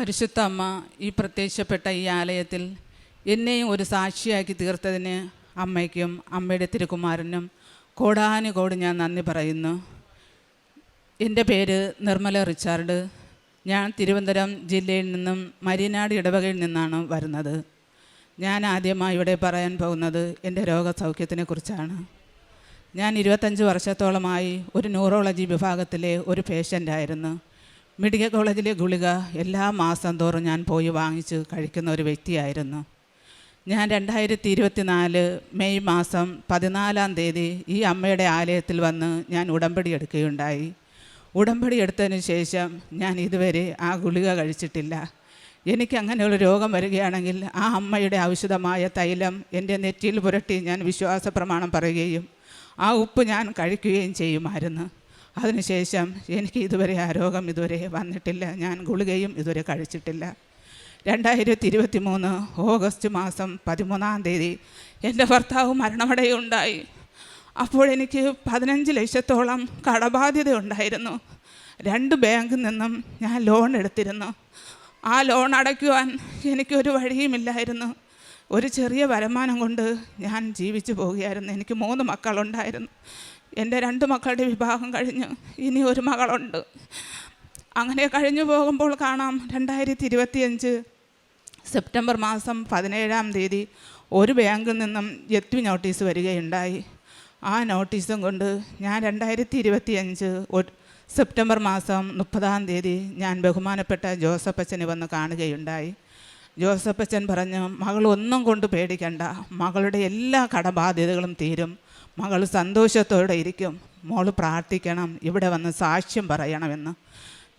പരിശുദ്ധ അമ്മ ഈ പ്രത്യക്ഷപ്പെട്ട ഈ ആലയത്തിൽ എന്നെയും ഒരു സാക്ഷിയാക്കി തീർത്തതിന് അമ്മയ്ക്കും അമ്മയുടെ തിരുക്കുമാരനും കോടാനുകോടി ഞാൻ നന്ദി പറയുന്നു. എൻ്റെ പേര് നിർമ്മല റിച്ചാർഡ്. ഞാൻ തിരുവനന്തപുരം ജില്ലയിൽ നിന്നും മരിയനാട് ഇടവകയിൽ നിന്നാണ് വരുന്നത്. ഞാൻ ആദ്യമായി ഇവിടെ പറയാൻ പോകുന്നത് എൻ്റെ രോഗസൗഖ്യത്തിനെ കുറിച്ചാണ്. ഞാൻ 25 വർഷത്തോളമായി ഒരു ന്യൂറോളജി വിഭാഗത്തിലെ ഒരു പേഷ്യൻ്റായിരുന്നു. മെഡിക്കൽ കോളേജിലെ ഗുളിക എല്ലാ മാസം തോറും ഞാൻ പോയി വാങ്ങിച്ച് കഴിക്കുന്ന ഒരു വ്യക്തിയായിരുന്നു. ഞാൻ 2024 മെയ് മാസം 14-ാം തീയതി ഈ അമ്മയുടെ ആലയത്തിൽ വന്ന് ഞാൻ ഉടമ്പടി എടുക്കുകയുണ്ടായി. ഉടമ്പടി എടുത്തതിന് ശേഷം ഞാൻ ഇതുവരെ ആ ഗുളിക കഴിച്ചിട്ടില്ല. എനിക്ക് അങ്ങനെയുള്ള രോഗം വരികയാണെങ്കിൽ ആ അമ്മയുടെ ഔഷധമായ തൈലം എൻ്റെ നെറ്റിയിൽ പുരട്ടി ഞാൻ വിശ്വാസ പ്രമാണം പറയുകയും ആ ഉപ്പ് ഞാൻ കഴിക്കുകയും ചെയ്യുമായിരുന്നു. അതിനുശേഷം എനിക്ക് ഇതുവരെ ആ രോഗം ഇതുവരെ വന്നിട്ടില്ല. ഞാൻ ഗുളികയും ഇതുവരെ കഴിച്ചിട്ടില്ല. 2023 ഓഗസ്റ്റ് മാസം 13-ാം തീയതി എൻ്റെ ഭർത്താവ് മരണമടയുണ്ടായി. അപ്പോൾ എനിക്ക് 15 ലക്ഷത്തോളം കടബാധ്യത ഉണ്ടായിരുന്നു. 2 ബാങ്കിൽ നിന്നും ഞാൻ ലോൺ എടുത്തിരുന്നു. ആ ലോൺ അടയ്ക്കുവാൻ എനിക്കൊരു വഴിയുമില്ലായിരുന്നു. ഒരു ചെറിയ വരുമാനം കൊണ്ട് ഞാൻ ജീവിച്ചു പോവുകയായിരുന്നു. എനിക്ക് 3 മക്കളുണ്ടായിരുന്നു. എൻ്റെ 2 മക്കളുടെ വിവാഹം കഴിഞ്ഞ് ഇനി ഒരു മകളുണ്ട്. അങ്ങനെ കഴിഞ്ഞു പോകുമ്പോൾ കാണാം 2025 സെപ്റ്റംബർ മാസം 17-ാം തീയതി ഒരു ബാങ്കിൽ നിന്നും ജപ്തി നോട്ടീസ് വരികയുണ്ടായി. ആ നോട്ടീസും കൊണ്ട് ഞാൻ 2025 സെപ്റ്റംബർ മാസം 30-ാം തീയതി ഞാൻ ബഹുമാനപ്പെട്ട ജോസഫ് അച്ഛനെ വന്ന് കാണുകയുണ്ടായി. ജോസഫ് അച്ഛൻ പറഞ്ഞു, മകൾ ഒന്നും കൊണ്ട് പേടിക്കണ്ട, മകളുടെ എല്ലാ കടബാധ്യതകളും തീരും, മകൾ സന്തോഷത്തോടെ ഇരിക്കും, മോള് പ്രാർത്ഥിക്കണം, ഇവിടെ വന്ന് സാക്ഷ്യം പറയണമെന്ന്.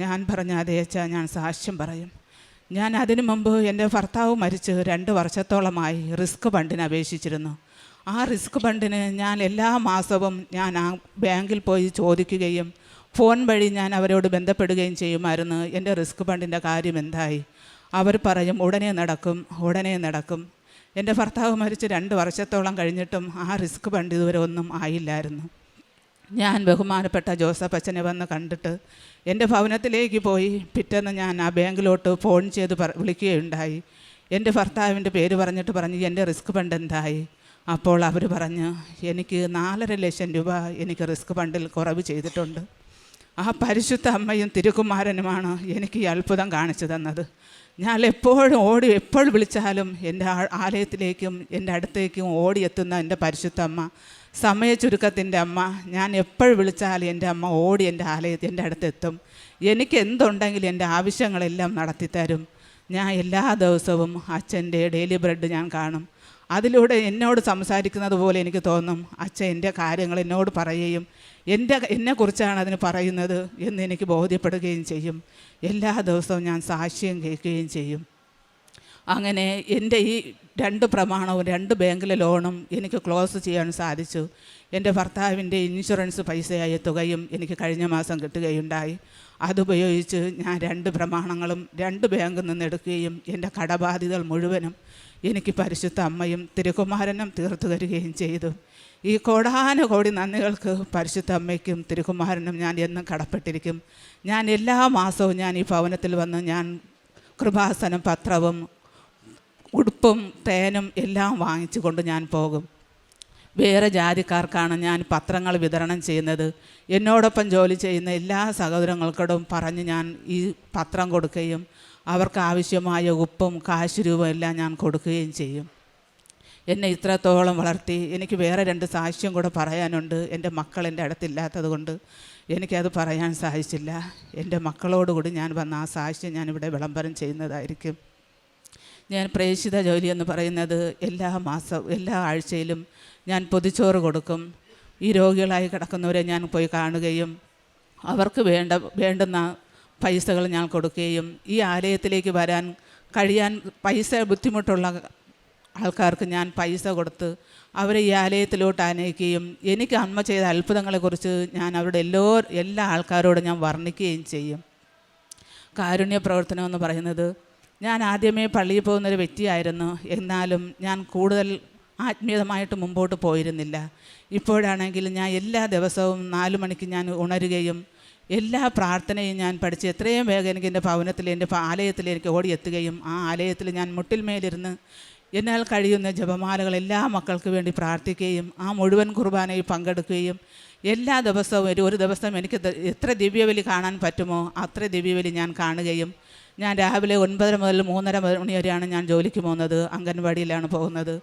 ഞാൻ പറഞ്ഞു, അതേ അച്ഛാ, ഞാൻ സാക്ഷ്യം പറയും. ഞാൻ അതിനു മുമ്പ് എൻ്റെ ഭർത്താവ് മരിച്ച് 2 വർഷത്തോളമായി റിസ്ക് ഫണ്ടിന് അപേക്ഷിച്ചിരുന്നു. ആ റിസ്ക് ഫണ്ടിന് ഞാൻ എല്ലാ മാസവും ഞാൻ ആ ബാങ്കിൽ പോയി ചോദിക്കുകയും ഫോൺ വഴി ഞാൻ അവരോട് ബന്ധപ്പെടുകയും ചെയ്യുമായിരുന്നു. എൻ്റെ റിസ്ക് ഫണ്ടിൻ്റെ കാര്യം എന്തായി? അവർ പറയും ഉടനെ നടക്കും, ഉടനെ നടക്കും. എൻ്റെ ഭർത്താവ് മരിച്ച് 2 വർഷത്തോളം കഴിഞ്ഞിട്ടും ആ റിസ്ക് ഫണ്ട് ഇതുവരെ ഒന്നും ആയില്ലായിരുന്നു. ഞാൻ ബഹുമാനപ്പെട്ട ജോസഫ് അച്ഛനെ വന്ന് കണ്ടിട്ട് എൻ്റെ ഭവനത്തിലേക്ക് പോയി പിറ്റേന്ന് ഞാൻ ആ ബാങ്കിലോട്ട് ഫോൺ ചെയ്ത് വിളിക്കുകയുണ്ടായി. എൻ്റെ ഭർത്താവിൻ്റെ പേര് പറഞ്ഞിട്ട് പറഞ്ഞു, എൻ്റെ റിസ്ക് ഫണ്ട് എന്തായി? അപ്പോൾ അവർ പറഞ്ഞ്, എനിക്ക് 4.5 ലക്ഷം രൂപ എനിക്ക് റിസ്ക് ഫണ്ടിൽ കുറവ് ചെയ്തിട്ടുണ്ട്. ആ പരിശുദ്ധ അമ്മയും തിരുക്കുമാരനുമാണ് എനിക്ക് ഈ അത്ഭുതം കാണിച്ചു തന്നത്. ഞാൻ എപ്പോൾ വിളിച്ചാലും എൻ്റെ ആലയത്തിലേക്കും എൻ്റെ അടുത്തേക്കും ഓടിയെത്തുന്ന എൻ്റെ പരിശുദ്ധ അമ്മ, സമയ ചുരുക്കത്തിൻ്റെ അമ്മ. ഞാൻ എപ്പോൾ വിളിച്ചാലും എൻ്റെ അമ്മ ഓടി എൻ്റെ അടുത്തെത്തും. എനിക്ക് എന്തുണ്ടെങ്കിലും എൻ്റെ ആവശ്യങ്ങളെല്ലാം നടത്തിത്തരും. ഞാൻ എല്ലാ ദിവസവും അച്ഛൻ്റെ ഡെയിലി ബ്രെഡ് ഞാൻ കാണും. അതിലൂടെ എന്നോട് സംസാരിക്കുന്നത് പോലെ എനിക്ക് തോന്നും. അച്ഛൻ എൻ്റെ കാര്യങ്ങൾ എന്നോട് പറയുകയും എന്നെക്കുറിച്ചാണ് അതിന് പറയുന്നത് എന്ന് എനിക്ക് ബോധ്യപ്പെടുകയും ചെയ്യും. എല്ലാ ദിവസവും ഞാൻ സാക്ഷ്യം കേൾക്കുകയും ചെയ്യും. അങ്ങനെ എൻ്റെ ഈ 2 പ്രമാണവും 2 ബാങ്കിലെ ലോണും എനിക്ക് ക്ലോസ് ചെയ്യാൻ സാധിച്ചു. എൻ്റെ ഭർത്താവിൻ്റെ ഇൻഷുറൻസ് പൈസയായ തുകയും എനിക്ക് കഴിഞ്ഞ മാസം കിട്ടുകയുണ്ടായി. അതുപയോഗിച്ച് ഞാൻ 2 പ്രമാണങ്ങളും 2 ബാങ്കിൽ നിന്ന് എടുക്കുകയും എൻ്റെ കടബാധ്യതകൾ മുഴുവനും എനിക്ക് പരിശുദ്ധ അമ്മയും തിരുക്കുമാരനും തീർത്തു തരികയും ചെയ്തു. ഈ കോടാനുകോടി നന്ദികൾക്ക് പരിശുദ്ധ അമ്മയ്ക്കും തിരുക്കുമാരനും ഞാൻ എന്നും കടപ്പെട്ടിരിക്കും. ഞാൻ എല്ലാ മാസവും ഞാൻ ഈ ഭവനത്തിൽ വന്ന് ഞാൻ കൃപാസനം, പത്രവും, ഉടുപ്പും, തേനും എല്ലാം വാങ്ങിച്ചു കൊണ്ട് ഞാൻ പോകും. വേറെ ജാതിക്കാർക്കാണ് ഞാൻ പത്രങ്ങൾ വിതരണം ചെയ്യുന്നത്. എന്നോടൊപ്പം ജോലി ചെയ്യുന്ന എല്ലാ സഹോദരങ്ങൾക്കോടും പറഞ്ഞ് ഞാൻ ഈ പത്രം കൊടുക്കുകയും അവർക്ക് ആവശ്യമായ ഉപ്പും കാശ് രൂപയും എല്ലാം ഞാൻ കൊടുക്കുകയും ചെയ്യും. എന്നെ ഇത്രത്തോളം വളർത്തി. എനിക്ക് വേറെ 2 സാക്ഷ്യം കൂടെ പറയാനുണ്ട്. എൻ്റെ മക്കൾ എൻ്റെ അടുത്തില്ലാത്തത് കൊണ്ട് എനിക്കത് പറയാൻ സാധിച്ചില്ല. എൻ്റെ മക്കളോടുകൂടി ഞാൻ വന്ന ആ സാക്ഷ്യം ഞാനിവിടെ വിളംബരം ചെയ്യുന്നതായിരിക്കും. ഞാൻ പ്രേക്ഷിത ജോലി എന്ന് പറയുന്നത് എല്ലാ ആഴ്ചയിലും ഞാൻ പൊതിച്ചോറ് കൊടുക്കും. ഈ രോഗികളായി കിടക്കുന്നവരെ ഞാൻ പോയി കാണുകയും അവർക്ക് വേണ്ടുന്ന പൈസകൾ ഞാൻ കൊടുക്കുകയും ഈ ആലയത്തിലേക്ക് വരാൻ കഴിയാൻ പൈസ ബുദ്ധിമുട്ടുള്ള ആൾക്കാർക്ക് ഞാൻ പൈസ കൊടുത്ത് അവരെ ഈ ആലയത്തിലോട്ട് അനയിക്കുകയും എനിക്ക് അമ്മ ചെയ്ത അത്ഭുതങ്ങളെക്കുറിച്ച് ഞാൻ അവരുടെ എല്ലാ ആൾക്കാരോടും ഞാൻ വർണ്ണിക്കുകയും ചെയ്യും. കാരുണ്യ പ്രവർത്തനം എന്ന് പറയുന്നത്, ഞാൻ ആദ്യമേ പള്ളിയിൽ പോകുന്നൊരു വ്യക്തിയായിരുന്നു. എന്നാലും ഞാൻ കൂടുതൽ ആത്മീയമായിട്ട് മുമ്പോട്ട് പോയിരുന്നില്ല. ഇപ്പോഴാണെങ്കിൽ ഞാൻ എല്ലാ ദിവസവും 4 മണിക്ക് ഞാൻ ഉണരുകയും എല്ലാ പ്രാർത്ഥനയും ഞാൻ പഠിച്ച് എത്രയും വേഗം എനിക്ക് എൻ്റെ ഭവനത്തിൽ എൻ്റെ ആലയത്തിലേക്ക് ഓടിയെത്തുകയും ആ ആലയത്തിൽ ഞാൻ മുട്ടിൽമേലിരുന്ന് എന്നാൽ കഴിയുന്ന ജപമാലകൾ എല്ലാ മക്കൾക്ക് വേണ്ടി പ്രാർത്ഥിക്കുകയും ആ മുഴുവൻ കുർബാനയിൽ പങ്കെടുക്കുകയും എല്ലാ ദിവസവും ഒരു ദിവസം എനിക്ക് എത്ര ദിവ്യബലി കാണാൻ പറ്റുമോ അത്ര ദിവ്യബലി ഞാൻ കാണുകയും ഞാൻ രാവിലെ 9:30 മുതൽ 3:30 മണി വരെയാണ് ഞാൻ ജോലിക്ക് പോകുന്നത്, അംഗൻവാടിയിലാണ് പോകുന്നത്.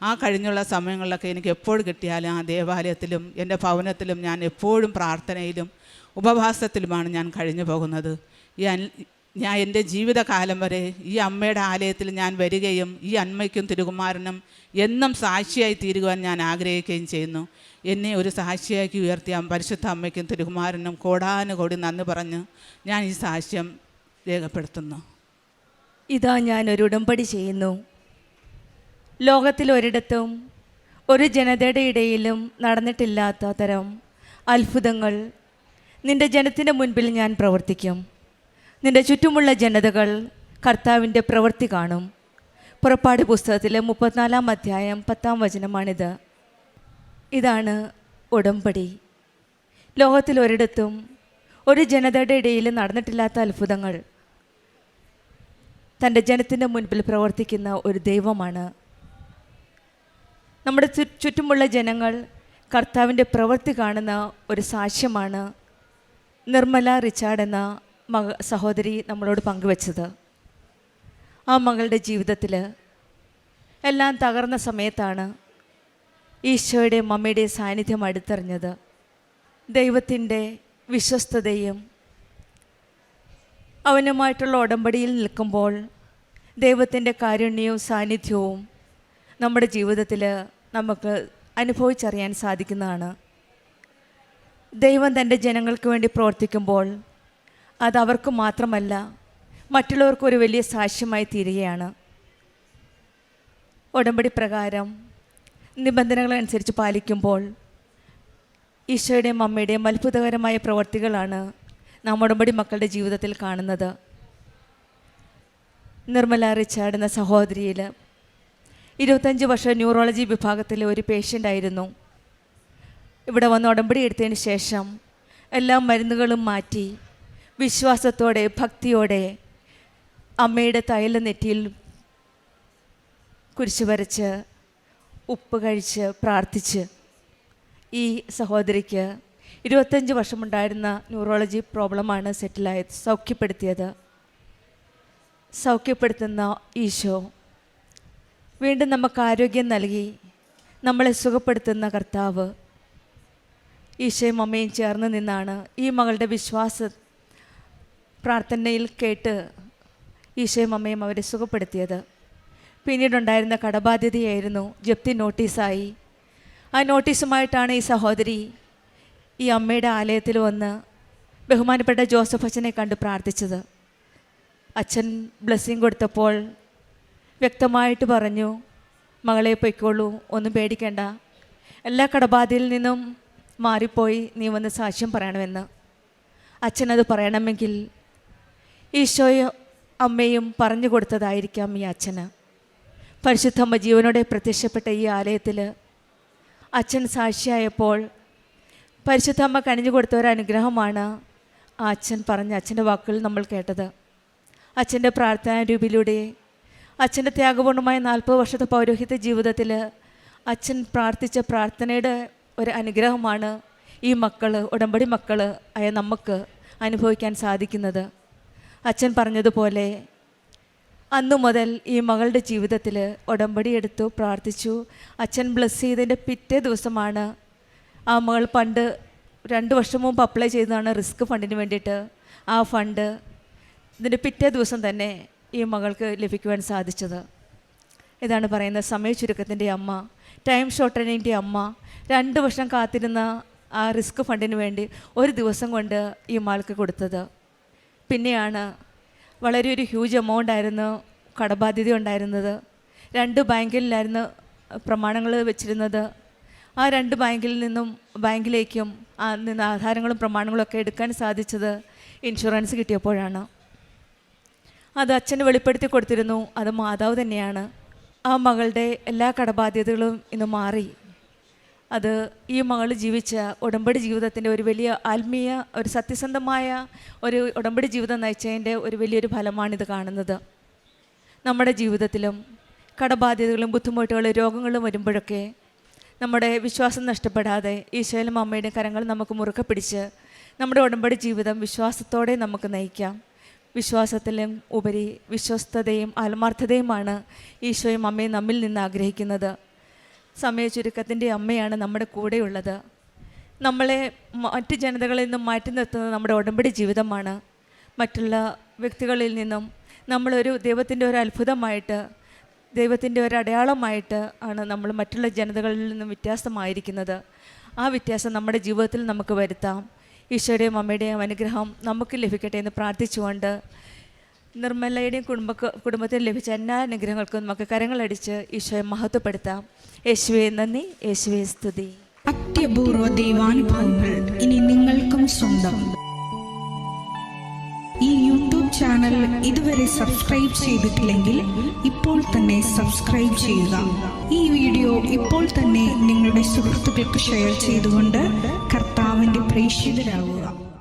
ആ കഴിഞ്ഞുള്ള സമയങ്ങളിലൊക്കെ എനിക്ക് എപ്പോൾ കിട്ടിയാലും ആ ദേവാലയത്തിലും എൻ്റെ ഭവനത്തിലും ഞാൻ എപ്പോഴും പ്രാർത്ഥനയിലും ഉപവാസത്തിലുമാണ് ഞാൻ കഴിഞ്ഞു പോകുന്നത്. ഞാൻ എൻ്റെ ജീവിതകാലം വരെ ഈ അമ്മയുടെ ആലയത്തിൽ ഞാൻ വരികയും ഈ അമ്മയ്ക്കും തിരുകുമാരനും എന്നും സാക്ഷിയായി തീരുവാൻ ഞാൻ ആഗ്രഹിക്കുകയും ചെയ്യുന്നു. എന്നെ ഒരു സാക്ഷിയാക്കി ഉയർത്തിയ പരിശുദ്ധ അമ്മയ്ക്കും തിരുകുമാരനും കോടാനുകോടി നന്ദി പറഞ്ഞ് ഞാൻ ഈ സാക്ഷ്യം രേഖപ്പെടുത്തുന്നു. ഇതാ ഞാൻ ഒരു ഉടമ്പടി ചെയ്യുന്നു. ലോകത്തിൽ ഒരിടത്തും ഒരു ജനതയുടെ ഇടയിലും നടന്നിട്ടില്ലാത്ത തരം അത്ഭുതങ്ങൾ നിൻ്റെ ജനത്തിൻ്റെ മുൻപിൽ ഞാൻ പ്രവർത്തിക്കും. നിൻ്റെ ചുറ്റുമുള്ള ജനതകൾ കർത്താവിൻ്റെ പ്രവൃത്തി കാണും. പുറപ്പാട് പുസ്തകത്തിലെ 34-ാം അധ്യായം 10-ാം വചനമാണിത്. ഇതാണ് ഉടമ്പടി. ലോകത്തിൽ ഒരിടത്തും ഒരു ജനതയുടെ ഇടയിൽ നടന്നിട്ടില്ലാത്ത അത്ഭുതങ്ങൾ തൻ്റെ ജനത്തിൻ്റെ മുൻപിൽ പ്രവർത്തിക്കുന്ന ഒരു ദൈവമാണ്. നമ്മുടെ ചുറ്റുമുള്ള ജനങ്ങൾ കർത്താവിൻ്റെ പ്രവൃത്തി കാണുന്ന ഒരു സാക്ഷ്യമാണ് നിർമ്മല റിച്ചാർഡ് എന്ന സഹോദരി നമ്മളോട് പങ്കുവച്ചത്. ആ മകളുടെ ജീവിതത്തിൽ എല്ലാം തകർന്ന സമയത്താണ് ഈശോയുടെ മമ്മിയുടെ സാന്നിധ്യം അടുത്തറിഞ്ഞത്. ദൈവത്തിൻ്റെ വിശ്വസ്തതയും അവനുമായിട്ടുള്ള ഉടമ്പടിയിൽ നിൽക്കുമ്പോൾ ദൈവത്തിൻ്റെ കാരുണ്യവും സാന്നിധ്യവും നമ്മുടെ ജീവിതത്തിൽ നമുക്ക് അനുഭവിച്ചറിയാൻ സാധിക്കുന്നതാണ്. ദൈവം തൻ്റെ ജനങ്ങൾക്ക് വേണ്ടി പ്രവർത്തിക്കുമ്പോൾ അത് അവർക്ക് മാത്രമല്ല മറ്റുള്ളവർക്കൊരു വലിയ സാക്ഷ്യമായി തീരുകയാണ്. ഉടമ്പടി പ്രകാരം നിബന്ധനകളനുസരിച്ച് പാലിക്കുമ്പോൾ ഈശോയുടെയും അമ്മയുടെയും അത്ഭുതകരമായ പ്രവർത്തികളാണ് നാം ഉടമ്പടി മക്കളുടെ ജീവിതത്തിൽ കാണുന്നത്. നിർമ്മല റിച്ചാർഡ് എന്ന സഹോദരിയിൽ 25 വർഷം ന്യൂറോളജി വിഭാഗത്തിലെ ഒരു പേഷ്യൻ്റായിരുന്നു. ഇവിടെ വന്ന് ഉടമ്പടി എടുത്തതിന് ശേഷം എല്ലാ മരുന്നുകളും മാറ്റി വിശ്വാസത്തോടെ ഭക്തിയോടെ അമ്മയുടെ തൈല നെറ്റിയിൽ കുരിശ് വരച്ച് ഉപ്പ് കഴിച്ച് പ്രാർത്ഥിച്ച് ഈ സഹോദരിക്ക് 25 വർഷമുണ്ടായിരുന്ന ന്യൂറോളജി പ്രോബ്ലമാണ് സെറ്റിലായത്, സൗഖ്യപ്പെടുത്തുന്ന ഈശോ വീണ്ടും നമുക്ക് ആരോഗ്യം നൽകി നമ്മളെ സുഖപ്പെടുത്തുന്ന കർത്താവ് ഈശോയും അമ്മയും ചേർന്ന് നിന്നാണ് ഈ മകളുടെ വിശ്വാസ പ്രാർത്ഥനയിൽ കേട്ട് ഈശോയും അമ്മയും അവരെ സുഖപ്പെടുത്തിയത്. പിന്നീടുണ്ടായിരുന്ന കടബാധ്യതയായിരുന്നു ജപ്തി നോട്ടീസായി. ആ നോട്ടീസുമായിട്ടാണ് ഈ സഹോദരി ഈ അമ്മയുടെ ആലയത്തിൽ വന്ന് ബഹുമാനപ്പെട്ട ജോസഫ് അച്ഛനെ കണ്ട് പ്രാർത്ഥിച്ചത്. അച്ഛൻ ബ്ലെസ്സിങ് കൊടുത്തപ്പോൾ വ്യക്തമായിട്ട് പറഞ്ഞു, മകളെ പൊയ്ക്കോളൂ, ഒന്നും പേടിക്കേണ്ട, എല്ലാ കടബാധയിൽ നിന്നും മാറിപ്പോയി നീ വന്ന് സാക്ഷ്യം പറയണമെന്ന്. അച്ഛനത് പറയണമെങ്കിൽ ഈശോയും അമ്മയും പറഞ്ഞു കൊടുത്തതായിരിക്കാം ഈ അച്ഛന്. പരിശുദ്ധമ്മ ജീവനോടെ പ്രത്യക്ഷപ്പെട്ട ഈ ആലയത്തിൽ അച്ഛൻ സാക്ഷിയായപ്പോൾ പരിശുദ്ധമ്മ കനിഞ്ഞു കൊടുത്ത ഒരു അനുഗ്രഹമാണ് ആ അച്ഛൻ പറഞ്ഞ അച്ഛൻ്റെ വാക്കുകൾ നമ്മൾ കേട്ടത്. അച്ഛൻ്റെ പ്രാർത്ഥനാ രൂപയിലൂടെ അച്ഛൻ്റെ ത്യാഗപൂർണ്ണമായ 40 വർഷത്തെ പൗരോഹിത്യ ജീവിതത്തിൽ അച്ഛൻ പ്രാർത്ഥിച്ച പ്രാർത്ഥനയുടെ ഒരു അനുഗ്രഹമാണ് ഈ മക്കൾ, ഉടമ്പടി മക്കൾ ആയ നമുക്ക് അനുഭവിക്കാൻ സാധിക്കുന്നത്. അച്ഛൻ പറഞ്ഞതുപോലെ അന്നു മുതൽ ഈ മകളുടെ ജീവിതത്തിൽ ഉടമ്പടി എടുത്തു, പ്രാർത്ഥിച്ചു. അച്ഛൻ ബ്ലെസ് ചെയ്തതിൻ്റെ പിറ്റേ ദിവസമാണ് ആ മകൾ പണ്ട് 2 വർഷം മുമ്പ് അപ്ലൈ ചെയ്തതാണ് റിസ്ക് ഫണ്ടിന് വേണ്ടിയിട്ട്. ആ ഫണ്ട് ഇതിൻ്റെ പിറ്റേ ദിവസം തന്നെ ഈ മകൾക്ക് ലഭിക്കുവാൻ സാധിച്ചത്. ഇതാണ് പറയുന്നത് സമയ ചുരുക്കത്തിൻ്റെ അമ്മ, ടൈം ഷോർട്ടനിൻ്റെ അമ്മ. 2 വർഷം കാത്തിരുന്ന ആ റിസ്ക് ഫണ്ടിന് വേണ്ടി ഒരു ദിവസം കൊണ്ട് ഈ മകൾക്ക് കൊടുത്തത്. പിന്നെയാണ് വളരെ ഒരു ഹ്യൂജ് എമൗണ്ട് ആയിരുന്നു കടബാധ്യത ഉണ്ടായിരുന്നത്. 2 ബാങ്കിലായിരുന്നു പ്രമാണങ്ങൾ വെച്ചിരുന്നത്. ആ 2 ബാങ്കിൽ നിന്നും ബാങ്കിലേക്കും നിന്ന് ആധാരങ്ങളും പ്രമാണങ്ങളൊക്കെ എടുക്കാൻ സാധിച്ചത് ഇൻഷുറൻസ് കിട്ടിയപ്പോഴാണ്. അത് അച്ഛന് വെളിപ്പെടുത്തി കൊടുത്തിരുന്നു, അത് മാതാവ് തന്നെയാണ്. ആ മകളുടെ എല്ലാ കടബാധ്യതകളും ഇന്ന് മാറി. അത് ഈ മകൾ ജീവിച്ച ഉടമ്പടി ജീവിതത്തിൻ്റെ ഒരു വലിയ ആത്മീയ, ഒരു സത്യസന്ധമായ ഒരു ഉടമ്പടി ജീവിതം നയിച്ചതിൻ്റെ ഒരു വലിയൊരു ഫലമാണിത് കാണുന്നത്. നമ്മുടെ ജീവിതത്തിലും കടബാധ്യതകളും ബുദ്ധിമുട്ടുകളും രോഗങ്ങളും വരുമ്പോഴൊക്കെ നമ്മുടെ വിശ്വാസം നഷ്ടപ്പെടാതെ ഈശോയിലും അമ്മയുടെയും കരങ്ങൾ നമുക്ക് മുറുക്കെ പിടിച്ച് നമ്മുടെ ഉടമ്പടി ജീവിതം വിശ്വാസത്തോടെ നമുക്ക് നയിക്കാം. വിശ്വാസത്തിലും ഉപരി വിശ്വസ്തതയും ആത്മാർത്ഥതയുമാണ് ഈശോയും അമ്മയും നമ്മിൽ നിന്ന് ആഗ്രഹിക്കുന്നത്. സമയ ചുരുക്കത്തിൻ്റെ അമ്മയാണ് നമ്മുടെ കൂടെയുള്ളത്. നമ്മളെ മറ്റ് ജനതകളിൽ നിന്നും മാറ്റി നിർത്തുന്നത് നമ്മുടെ ഉടമ്പടി ജീവിതമാണ്. മറ്റുള്ള വ്യക്തികളിൽ നിന്നും നമ്മളൊരു ദൈവത്തിൻ്റെ ഒരു അത്ഭുതമായിട്ട്, ദൈവത്തിൻ്റെ ഒരു അടയാളമായിട്ട് ആണ് നമ്മൾ മറ്റുള്ള ജനതകളിൽ നിന്നും വ്യത്യാസമായിരിക്കുന്നത്. ആ വ്യത്യാസം നമ്മുടെ ജീവിതത്തിൽ നമുക്ക് വരുത്താം. ഈശോയുടെയും അമ്മയുടെയും അനുഗ്രഹം നമുക്ക് ലഭിക്കട്ടെ എന്ന് പ്രാർത്ഥിച്ചുകൊണ്ട് നിർമ്മലയുടെയും കുടുംബത്തിന് ലഭിച്ച എല്ലാ അനുഗ്രഹങ്ങൾക്കും നമുക്ക് കരങ്ങളടിച്ച് ഈശോയെ മഹത്വപ്പെടുത്താം. യേശുവേ നന്ദി, യേശുവേ സ്തുതി. അത്യപൂർവ ദൈവാനുഭവങ്ങൾ ഇനി നിങ്ങൾക്കും സ്വന്തം. ഈ യൂട്യൂബ് ചാനൽ ഇതുവരെ സബ്സ്ക്രൈബ് ചെയ്തിട്ടില്ലെങ്കിൽ ഇപ്പോൾ തന്നെ സബ്സ്ക്രൈബ് ചെയ്യുക. ഈ വീഡിയോ ഇപ്പോൾ തന്നെ നിങ്ങളുടെ സുഹൃത്തുക്കൾക്ക് ഷെയർ ചെയ്തുകൊണ്ട് കർത്താവിൻ്റെ പ്രേക്ഷിതരാകുക.